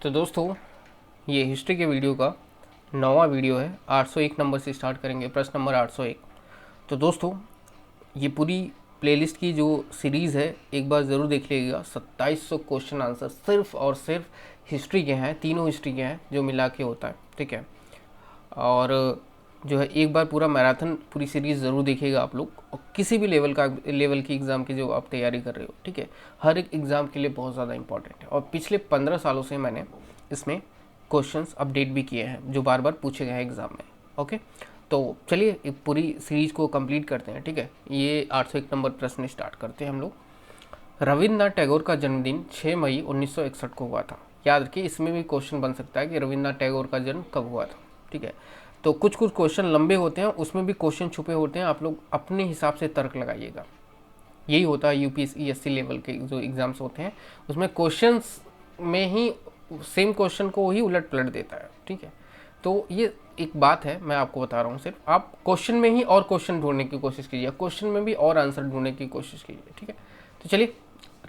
तो दोस्तों, ये हिस्ट्री के वीडियो का 9वां वीडियो है। 801 नंबर से स्टार्ट करेंगे, प्रश्न नंबर 801। तो दोस्तों, ये पूरी प्लेलिस्ट की जो सीरीज़ है एक बार ज़रूर देख लीजिएगा। 2700 क्वेश्चन आंसर सिर्फ और सिर्फ हिस्ट्री के हैं, तीनों हिस्ट्री के हैं जो मिला के होता है, ठीक है। और जो है एक बार पूरा मैराथन पूरी सीरीज़ ज़रूर देखिएगा आप लोग, और किसी भी लेवल की एग्ज़ाम की जो आप तैयारी कर रहे हो, ठीक है। हर एक एग्ज़ाम के लिए बहुत ज़्यादा इंपॉर्टेंट है, और पिछले 15 सालों से मैंने इसमें क्वेश्चंस अपडेट भी किए हैं जो बार बार पूछे गए हैं एग्ज़ाम में। ओके, तो चलिए एक पूरी सीरीज को कंप्लीट करते हैं, ठीक है। ये 801 नंबर प्रश्न स्टार्ट करते हैं हम लोग। रविन्द्रनाथ टैगोर का जन्मदिन 6 मई 1961 को हुआ था। याद रखिए, इसमें भी क्वेश्चन बन सकता है कि रविन्द्रनाथ टैगोर का जन्म कब हुआ था, ठीक है। तो कुछ कुछ क्वेश्चन लंबे होते हैं, उसमें भी क्वेश्चन छुपे होते हैं, आप लोग अपने हिसाब से तर्क लगाइएगा। यही होता है यूपीएससी लेवल के जो एग्ज़ाम्स होते हैं, उसमें क्वेश्चंस में ही सेम क्वेश्चन को ही उलट पलट देता है, ठीक है। तो ये एक बात है, मैं आपको बता रहा हूँ। सिर्फ आप क्वेश्चन में ही और क्वेश्चन ढूंढने की कोशिश कीजिए, क्वेश्चन में भी और आंसर ढूंढने की कोशिश कीजिए, ठीक है। तो चलिए,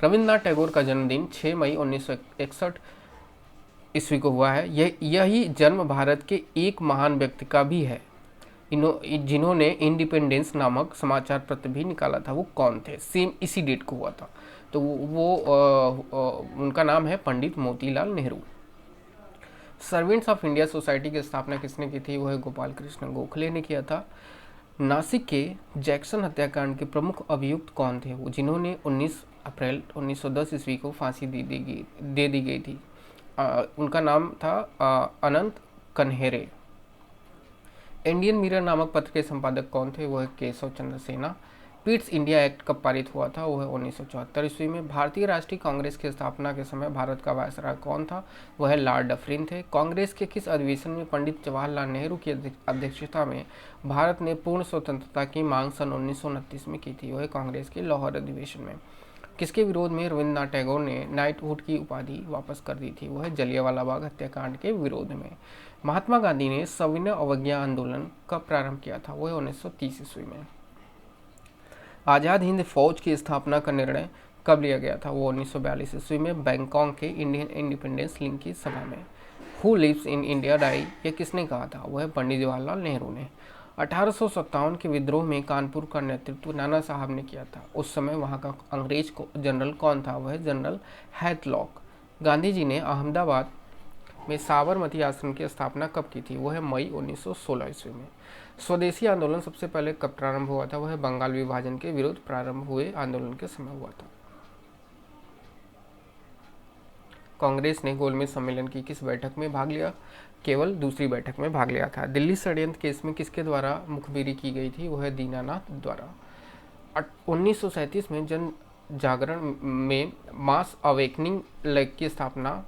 रविन्द्रनाथ टैगोर का जन्मदिन 6 मई 1961 ईस्वी को हुआ है। यही जन्म भारत के एक महान व्यक्ति का भी है जिन्होंने इंडिपेंडेंस नामक समाचार पत्र भी निकाला था। वो कौन थे? सेम इसी डेट को हुआ था। तो उनका नाम है Pandit Motilal Nehru. Servants of India society की स्थापना किसने की थी? वह गोपाल कृष्ण गोखले ने किया था। नासिक के जैक्सन हत्याकांड के प्रमुख अभियुक्त कौन थे? वो जिन्होंने 19 अप्रैल 1910 ईस्वी को फांसी दे दी गई थी। उनका नाम था अनंत कन्हेरे। इंडियन मिरर नामक पत्र के संपादक कौन थे? वह केशव चंद्र सेना। पिट्स इंडिया एक्ट कब पारित हुआ था? वह 1974 ईस्वी में। भारतीय राष्ट्रीय कांग्रेस की स्थापना के समय भारत का वायसराय कौन था? वह लॉर्ड डफरिन थे। कांग्रेस के किस अधिवेशन में पंडित जवाहरलाल नेहरू की अध्यक्षता में भारत ने पूर्ण स्वतंत्रता की मांग सन 1929 में की थी? वह कांग्रेस के लाहौर अधिवेशन में। किसके विरोध में रविन्द्रनाथ टैगोर ने नाइटहुड की उपाधि वापस कर दी थी? वह जलियांवाला बाग हत्याकांड के विरोध में। महात्मा गांधी ने सविनय अवज्ञा आंदोलन कब प्रारंभ किया था? वह 1930 ईस्वी में। आज़ाद हिंद फौज की स्थापना का निर्णय कब लिया गया था? वो 1942 ईस्वी में बैंकॉक के इंडियन इंडिपेंडेंस लिंग की सभा में। Who lives in India die, ये किसने कहा था? वह पंडित जवाहरलाल नेहरू ने। 1857 के विद्रोह में कानपुर का नेतृत्व नाना साहब ने किया था। उस समय वहाँ का अंग्रेज जनरल कौन था? वह जनरल हैथलॉक। गांधी जी ने अहमदाबाद में साबरमती आश्रम की स्थापना कब की थी? वह मई 1916 ईस्वी में। स्वदेशी आंदोलन सबसे पहले कब प्रारंभ हुआ था? वह बंगाल विभाजन के विरुद्ध प्रारंभ हुए आंदोलन के समय हुआ था। कांग्रेस ने गोलमेज सम्मेलन की किस बैठक में भाग लिया? केवल दूसरी बैठक में भाग लिया था। दिल्ली षड्यंत्र केस में किसके द्वारा मुखबिरी की गई थी? वह दीनानाथ द्वारा। 1937 में जन जागरण में मास अवेकनिंग लेग की स्थापना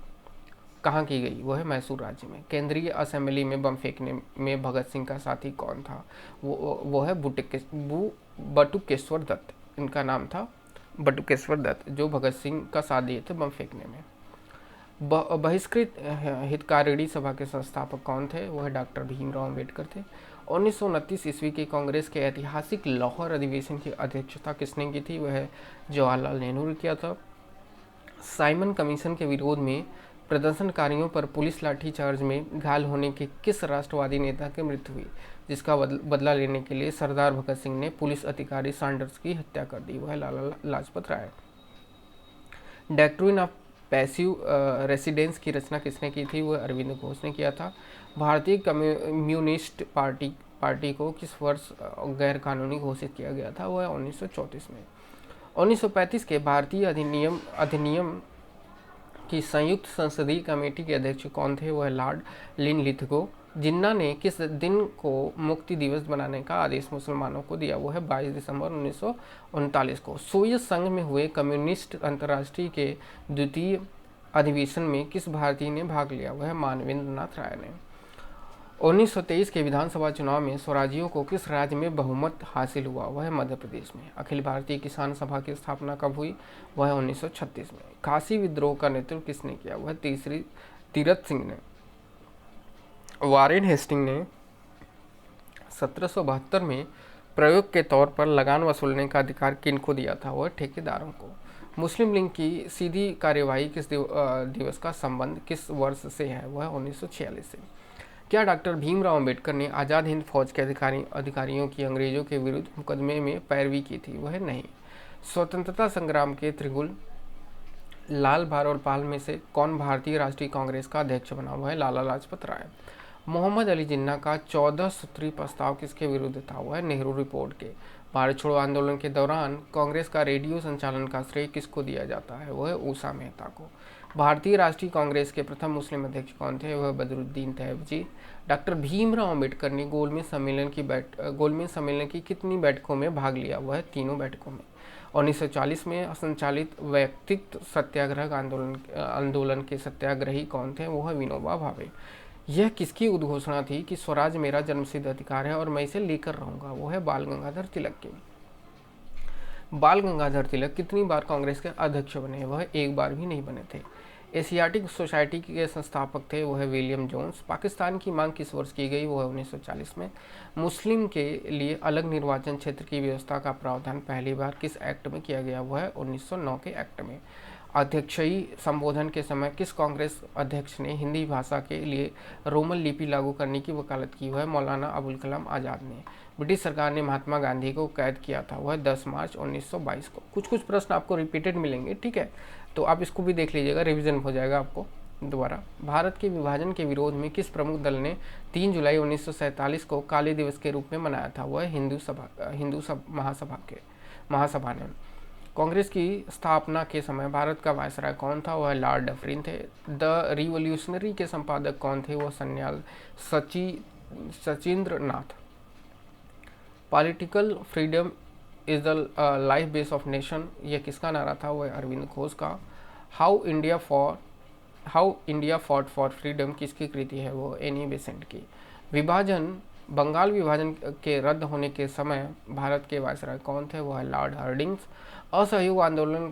कहाँ की गई? वह मैसूर राज्य में। केंद्रीय असेंबली में बम फेंकने में भगत सिंह का साथी कौन था? वो है बटुकेश्वर दत्त। इनका नाम था बटुकेश्वर दत्त, जो भगत सिंह का साथ दिए थे बम फेंकने में। बहिष्कृत हितकारिणी सभा के संस्थापक कौन थे? वह डॉक्टर भीमराव अम्बेडकर थे। 1929 ईस्वी की कांग्रेस के ऐतिहासिक लाहौर अधिवेशन की अध्यक्षता किसने की थी? वह जवाहरलाल नेहरू ने किया था। साइमन कमीशन के विरोध में प्रदर्शनकारियों पर पुलिस लाठीचार्ज में घायल होने के किस राष्ट्रवादी नेता की मृत्यु हुई, जिसका बदला लेने के लिए सरदार भगत सिंह ने पुलिस अधिकारी सैंडर्स की हत्या कर दी? वह Lala Lajpat Rai. Doctrine of passive residence की रचना किसने की थी? वह अरविंद घोष ने किया था। भारतीय कम्युनिस्ट पार्टी को किस वर्ष गैर कानूनी घोषित किया गया था? वह 1934 में। 1935 के भारतीय अधिनियम की संयुक्त संसदीय कमेटी के अध्यक्ष कौन थे? वह लॉर्ड लिनलिथगो। जिन्ना ने किस दिन को मुक्ति दिवस बनाने का आदेश मुसलमानों को दिया? वह 22 दिसंबर 1939 को। सोवियत संघ में हुए कम्युनिस्ट अंतर्राष्ट्रीय के द्वितीय अधिवेशन में किस भारतीय ने भाग लिया? वह मानवेंद्र नाथ राय ने। 1923 के विधानसभा चुनाव में स्वराजियों को किस राज्य में बहुमत हासिल हुआ? वह मध्य प्रदेश में। अखिल भारतीय किसान सभा की स्थापना कब हुई? वह 1936 में। काशी विद्रोह का नेतृत्व किसने किया? वह तीरथ सिंह ने। वारेन हेस्टिंग ने 1772 में प्रयोग के तौर पर लगान वसूलने का अधिकार किनको दिया था? वह ठेकेदारों को। मुस्लिम लीग की सीधी कार्यवाही किस दिवस का संबंध किस वर्ष से है, वह 1946 से। क्या डॉक्टर भीमराव अंबेडकर ने आज़ाद हिंद फौज के अधिकारियों की अंग्रेजों के विरुद्ध मुकदमे में पैरवी की थी, वह नहीं। स्वतंत्रता संग्राम के त्रिगुल लाल बार और पाल में से कौन भारतीय राष्ट्रीय कांग्रेस का अध्यक्ष बना, वह लाला लाजपत राय। मोहम्मद अली जिन्ना का 14 सूत्री प्रस्ताव किसके विरुद्ध था, वह नेहरू रिपोर्ट के। भारत छोड़ो आंदोलन के दौरान कांग्रेस का रेडियो संचालन का श्रेय किसको दिया जाता है, वह उषा मेहता को। भारतीय राष्ट्रीय कांग्रेस के प्रथम मुस्लिम अध्यक्ष कौन थे, वह बदरुद्दीन तैयबजी। डॉक्टर भीमराव अंबेडकर ने गोलमेज सम्मेलन की कितनी बैठकों में भाग लिया, वह तीनों बैठकों में। 1940 में संचालित व्यक्तित्व सत्याग्रह आंदोलन के सत्याग्रही कौन थे, वह विनोबा भावे। यह किसकी उद्घोषणा थी कि स्वराज मेरा जन्मसिद्ध अधिकार है और मैं इसे लेकर रहूंगा, वो है बाल गंगाधर तिलक की। बाल गंगाधर तिलक कितनी बार कांग्रेस के अध्यक्ष बने, वह एक बार भी नहीं बने थे। एशियाटिक सोसाइटी के संस्थापक थे, वह विलियम जोन्स। पाकिस्तान की मांग किस वर्ष की गई, वह 1940 में। मुस्लिम के लिए अलग निर्वाचन क्षेत्र की व्यवस्था का प्रावधान पहली बार किस एक्ट में किया गया, वह 1909 के एक्ट में। अध्यक्षीय संबोधन के समय किस कांग्रेस अध्यक्ष ने हिंदी भाषा के लिए रोमन लिपि लागू करने की वकालत की, वह मौलाना अबुल कलाम आज़ाद ने। ब्रिटिश सरकार ने महात्मा गांधी को कैद किया था, वह 10 मार्च 1922 को। कुछ प्रश्न आपको रिपीटेड मिलेंगे, ठीक है, तो आप इसको भी देख लीजिएगा, रिवीजन हो जाएगा आपको दोबारा। भारत के विभाजन के विरोध में किस प्रमुख दल ने 3 जुलाई 1947 को काले दिवस के रूप में मनाया था, वह महासभा ने। कांग्रेस की स्थापना के समय भारत का वायसराय कौन था, वह लॉर्ड डफरिन थे। द रिवॉल्यूशनरी के संपादक कौन थे, वह Sanyal Sachindra Nath. Political freedom is the life base of nation, यह किसका नारा था, वह अरविंद घोष का। How India fought for freedom किसकी कृति है, वो एनी बेसेंट की। बंगाल विभाजन के रद्द होने के समय भारत के वायसराय कौन थे, वह लॉर्ड हार्डिंग्स। असहयोग आंदोलन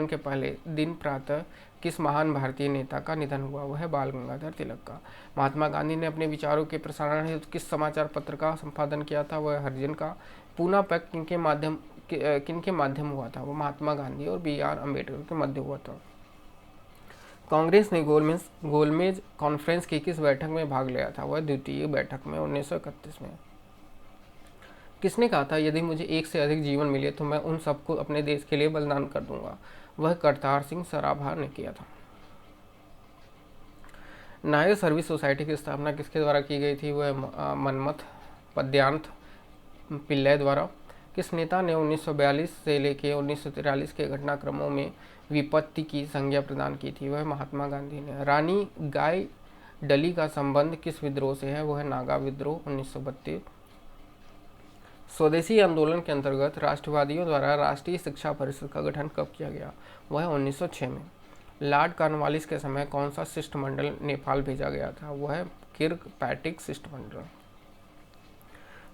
के पहले दिन प्रातः किस महान भारतीय नेता का निधन हुआ, वह बाल गंगाधर तिलक का। महात्मा गांधी ने अपने विचारों के प्रसारण हेतु किस समाचार पत्र का संपादन किया था, वह हरिजन का। पूना पैक्ट किनके माध्यम हुआ था, वह महात्मा गांधी और BR अम्बेडकर के मध्य हुआ था। कांग्रेस ने गोलमेज कॉन्फ्रेंस की किस बैठक में भाग लिया था, वह द्वितीय बैठक में 1931 में। किसने कहा था, यदि मुझे एक से अधिक जीवन मिले तो मैं उन सबको अपने देश के लिए बलिदान कर दूंगा, वह करतार सिंह सराभा ने किया था। नायर सर्विस सोसाइटी की स्थापना किसके द्वारा की गई थी, वह मनमथ पद्यांत पिल्लई द्वारा। किस नेता ने 1942 से लेकर 1943 के घटनाक्रमों में विपत्ति की संज्ञा प्रदान की थी, वह महात्मा गांधी ने। रानी गाय डली का संबंध किस विद्रोह से है, वह नागा विद्रोह 1932। स्वदेशी आंदोलन के अंतर्गत राष्ट्रवादियों द्वारा राष्ट्रीय शिक्षा परिषद का गठन कब किया गया, वह 1906 में। लॉर्ड कॉर्नवालिस के समय कौन सा शिष्टमंडल नेपाल भेजा गया था, वह किर्कपैट्रिक शिष्टमंडल।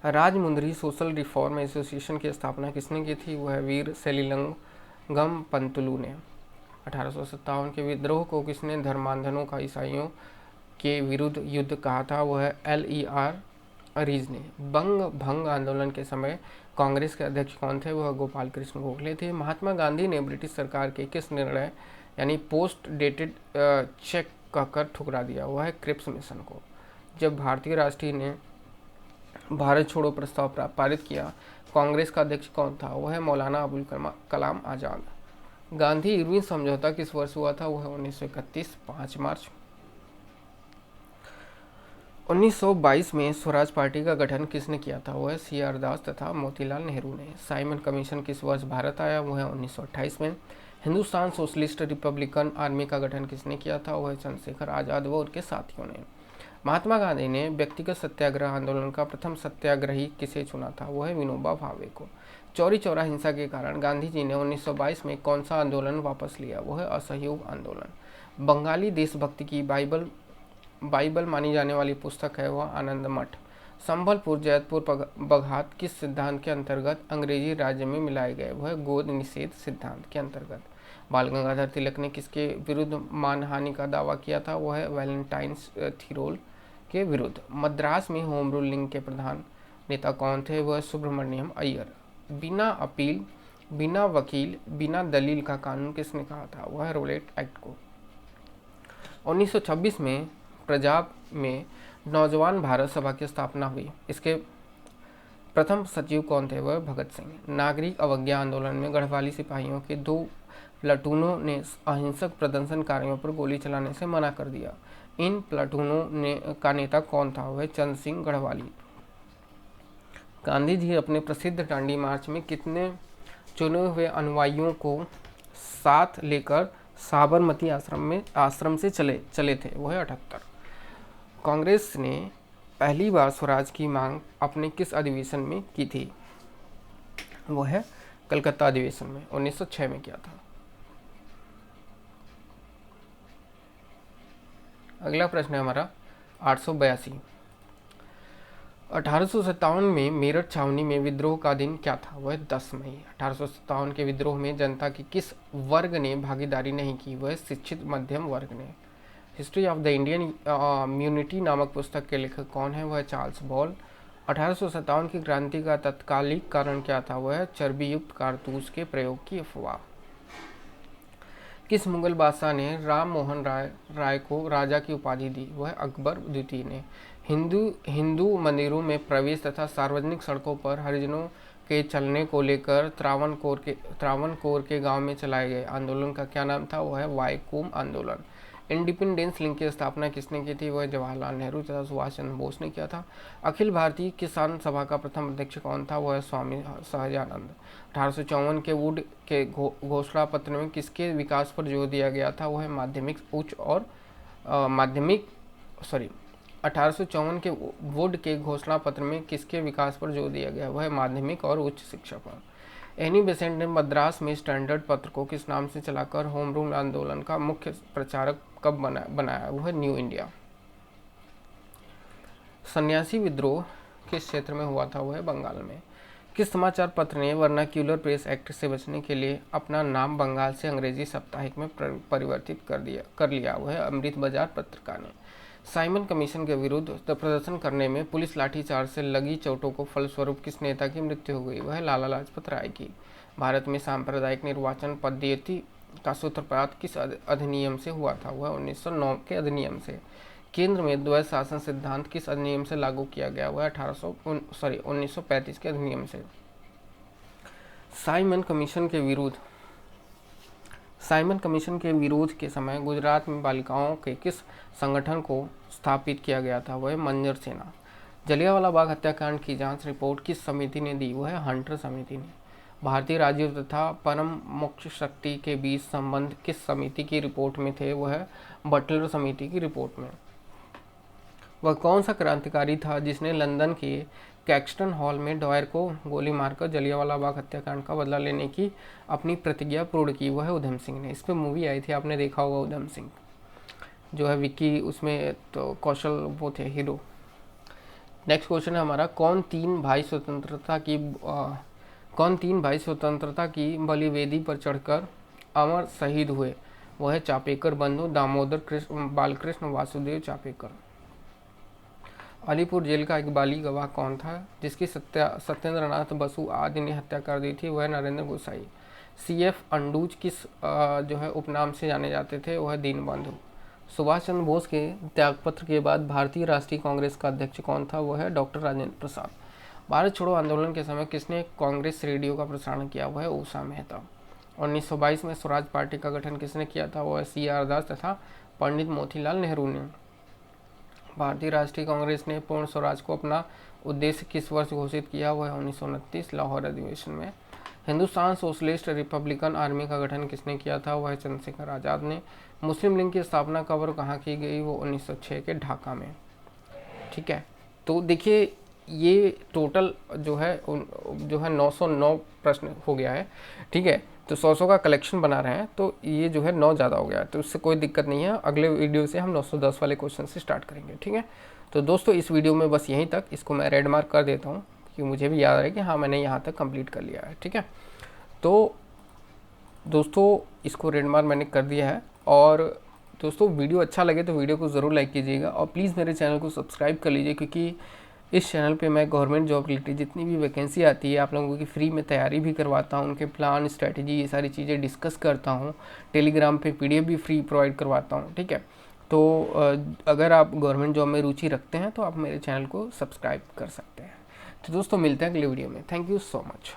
राजमुंदरी सोशल रिफॉर्म एसोसिएशन की स्थापना किसने की थी, वह वीर सेलिलंगम पंतुलू ने। 1857 के विद्रोह को किसने धर्मांधनों का ईसाइयों के विरुद्ध युद्ध कहा था, वह LER अरीज ने। बंग भंग आंदोलन के समय कांग्रेस के अध्यक्ष कौन थे, वह गोपाल कृष्ण गोखले थे। महात्मा गांधी ने ब्रिटिश सरकार के किस निर्णय यानी पोस्ट डेटेड चेक कहकर ठुकरा दिया, वह है क्रिप्स मिशन को। जब भारतीय राष्ट्रीय ने भारत छोड़ो प्रस्ताव पारित किया, कांग्रेस का अध्यक्ष कौन था, वह है मौलाना अबुल कलाम आज़ाद। गांधी इरविन समझौता किस वर्ष हुआ था, वह 1931 5 मार्च। 1922 में स्वराज पार्टी का गठन किसने किया था, वह CR दास तथा मोतीलाल नेहरू ने। साइमन कमीशन किस वर्ष भारत आया, वह 1928 में। हिंदुस्तान सोशलिस्ट रिपब्लिकन आर्मी का गठन किसने किया था, वह चंद्रशेखर आज़ाद व उनके साथियों ने। महात्मा गांधी ने व्यक्तिगत सत्याग्रह आंदोलन का प्रथम सत्याग्रही किसे चुना था, वह विनोबा भावे को। चौरी चौरा हिंसा के कारण गांधी जी ने 1922 में कौन सा आंदोलन वापस लिया, वह असहयोग आंदोलन। बंगाली देशभक्ति की बाइबल मानी जाने वाली पुस्तक है, वह आनंद मठ। संबलपुर जैतपुर बघात किस सिद्धांत के अंतर्गत अंग्रेजी राज्य में मिलाए गए, वह गोद निषेध सिद्धांत के अंतर्गत। बाल गंगाधर तिलक ने किसके विरुद्ध मानहानि का दावा किया था, वह वैलेंटाइन्स थिरोल के विरुद्ध। मद्रास में होम रूल लीग के प्रधान नेता कौन थे, वह सुब्रमण्यम अय्यर। बिना अपील बिना वकील बिना दलील का कानून किसने कहा था? वह है रोलेट एक्ट को। 1926 में पंजाब में नौजवान भारत सभा की स्थापना हुई। इसके प्रथम सचिव कौन थे? वह भगत सिंह। नागरिक अवज्ञा आंदोलन में गढ़वाली सिपाहियों के 2 प्लाटूनों ने अहिंसक प्रदर्शनकारियों पर गोली चलाने से मना कर दिया। इन प्लाटूनों का नेता कौन था? वह चंद्र सिंह गढ़वाली। गांधी जी अपने प्रसिद्ध दांडी मार्च में कितने चुने हुए अनुयायियों को साथ लेकर साबरमती आश्रम से चले थे? वह 78। कांग्रेस ने पहली बार स्वराज की मांग अपने किस अधिवेशन में की थी? वह है कलकत्ता अधिवेशन में 1906 में किया था। अगला प्रश्न है हमारा 882। 1857 में मेरठ छावनी में विद्रोह का दिन क्या था? वह 10 मई। 1857 के विद्रोह में जनता की किस वर्ग ने भागीदारी नहीं की? वह शिक्षित मध्यम वर्ग ने। History of the Indian immunity नामक पुस्तक के लेखक कौन है? वह चार्ल्स बॉल। 1857 की क्रांति का तत्कालिक कारण क्या था? वह चर्बी युक्त कारतूस के प्रयोग की अफवाह। किस मुगल बादशाह ने राम मोहन राय को राजा की उपाधि दी? वह अकबर द्वितीय ने। हिंदू मंदिरों में प्रवेश तथा सार्वजनिक सड़कों पर हरिजनों के चलने को लेकर त्रावणकोर के गांव में चलाए गए आंदोलन का क्या नाम था? वह है वाईकोम आंदोलन। इंडिपेंडेंस लिंक की स्थापना किसने की थी? वह जवाहरलाल नेहरू तथा सुभाष चंद्र बोस ने किया था। अखिल भारतीय किसान सभा का प्रथम अध्यक्ष कौन था? वह स्वामी सहजानंद। 1854 के वुड के घोषणा पत्र में किसके विकास पर जोर दिया गया था? वह माध्यमिक 1854 के वुड के घोषणा पत्र में किसके विकास पर जोर दिया गया? वह माध्यमिक और उच्च शिक्षा पर। एनी बेसेंट ने मद्रास में स्टैंडर्ड पत्र को किस नाम से चलाकर होम रूल आंदोलन का मुख्य प्रचारक कब बनाया? वह न्यू इंडिया। सन्यासी विद्रोह किस क्षेत्र में हुआ था? वह बंगाल में। किस समाचार पत्र ने वर्नाक्यूलर प्रेस एक्ट से बचने के लिए अपना नाम बंगाल से अंग्रेजी साप्ताहिक में परिवर्तित कर लिया? वह अमृत बाजार पत्रिका ने। साइमन कमीशन के विरुद्ध प्रदर्शन करने में पुलिस लाठीचार्ज से लगी चोटों को फलस्वरूप किस नेता की मृत्यु हो गई? वह लाला लाजपत राय की। भारत में सांप्रदायिक निर्वाचन पद्धति का सूत्रपात किस अधिनियम से हुआ था? वह 1909 के अधिनियम से। केंद्र में द्वैध शासन सिद्धांत किस अधिनियम से लागू किया गया? वह 1935 के अधिनियम से। साइमन कमीशन के विरोध के समय गुजरात में बालिकाओं के किस संगठन को स्थापित किया गया था? वह मंजर सेना। जलियांवाला बाग हत्याकांड की जांच रिपोर्ट किस समिति ने दी? वह हंटर समिति ने। भारतीय राज्यों तथा परम मोक्ष शक्ति के बीच संबंध किस समिति की रिपोर्ट में थे? वह बटलर समिति की रिपोर्ट में। वह कौन सा क्रांतिकारी था जिसने लंदन के कैक्सटन हॉल में डॉयर को गोली मारकर जलियांवाला बाग हत्याकांड का बदला लेने की अपनी प्रतिज्ञा पूर्ण की? वह उधम सिंह ने। इस पर मूवी आई थी, आपने देखा होगा, उधम सिंह जो है विक्की, उसमें तो कौशल वो थे हीरो। नेक्स्ट क्वेश्चन है हमारा, कौन तीन भाई स्वतंत्रता की बलिवेदी पर चढ़कर अमर शहीद हुए? वह है चापेकर बंधु दामोदर बालकृष्ण वासुदेव चापेकर। अलीपुर जेल का इकबाली गवाह कौन था जिसकी सत्येंद्रनाथ बसु आदि ने हत्या कर दी थी? वह नरेंद्र गोसाई। CF अंडूज किस जो है उपनाम से जाने जाते थे? वह दीनबंधु। सुभाष चंद्र बोस के त्यागपत्र के बाद भारतीय राष्ट्रीय कांग्रेस का अध्यक्ष कौन था? वह है डॉक्टर राजेंद्र प्रसाद। भारत छोड़ो आंदोलन के समय किसने कांग्रेस रेडियो का प्रसारण किया? वह है उषा मेहता। 1922 में स्वराज पार्टी का गठन किसने किया था? वह CR दास तथा पंडित मोतीलाल नेहरू ने। भारतीय राष्ट्रीय कांग्रेस ने पूर्ण स्वराज को अपना उद्देश्य किस वर्ष घोषित किया? वह 1929 लाहौर अधिवेशन में। हिंदुस्तान सोशलिस्ट रिपब्लिकन आर्मी का गठन किसने किया था? वह चंद्रशेखर आज़ाद ने। मुस्लिम लीग की स्थापना कब और कहाँ की गई? वो 1906 के ढाका में। ठीक है, तो देखिए ये टोटल जो है 909 प्रश्न हो गया है। ठीक है, तो 100 का कलेक्शन बना रहे हैं, तो ये जो है 9 ज़्यादा हो गया है, तो इससे कोई दिक्कत नहीं है। अगले वीडियो से हम 910 वाले क्वेश्चन से स्टार्ट करेंगे। ठीक है, तो दोस्तों इस वीडियो में बस यहीं तक, इसको मैं रेड मार्क कर देता हूँ कि मुझे भी याद रहे कि हाँ मैंने यहाँ तक कंप्लीट कर लिया है। ठीक है, तो दोस्तों इसको रेड मार्क मैंने कर दिया है। और दोस्तों वीडियो अच्छा लगे तो वीडियो को ज़रूर लाइक कीजिएगा और प्लीज़ मेरे चैनल को सब्सक्राइब कर लीजिए, क्योंकि इस चैनल पे मैं गवर्नमेंट जॉब रिलेटेड जितनी भी वैकेंसी आती है आप लोगों की फ्री में तैयारी भी करवाता हूँ, उनके प्लान, स्ट्रैटेजी, ये सारी चीज़ें डिस्कस करता हूँ। टेलीग्राम पे PDF भी फ्री प्रोवाइड करवाता हूँ, ठीक है। तो अगर आप गवर्नमेंट जॉब में रुचि रखते हैं तो आप मेरे चैनल को सब्सक्राइब कर सकते हैं। तो दोस्तों मिलते हैं अगले वीडियो में। Thank you so much.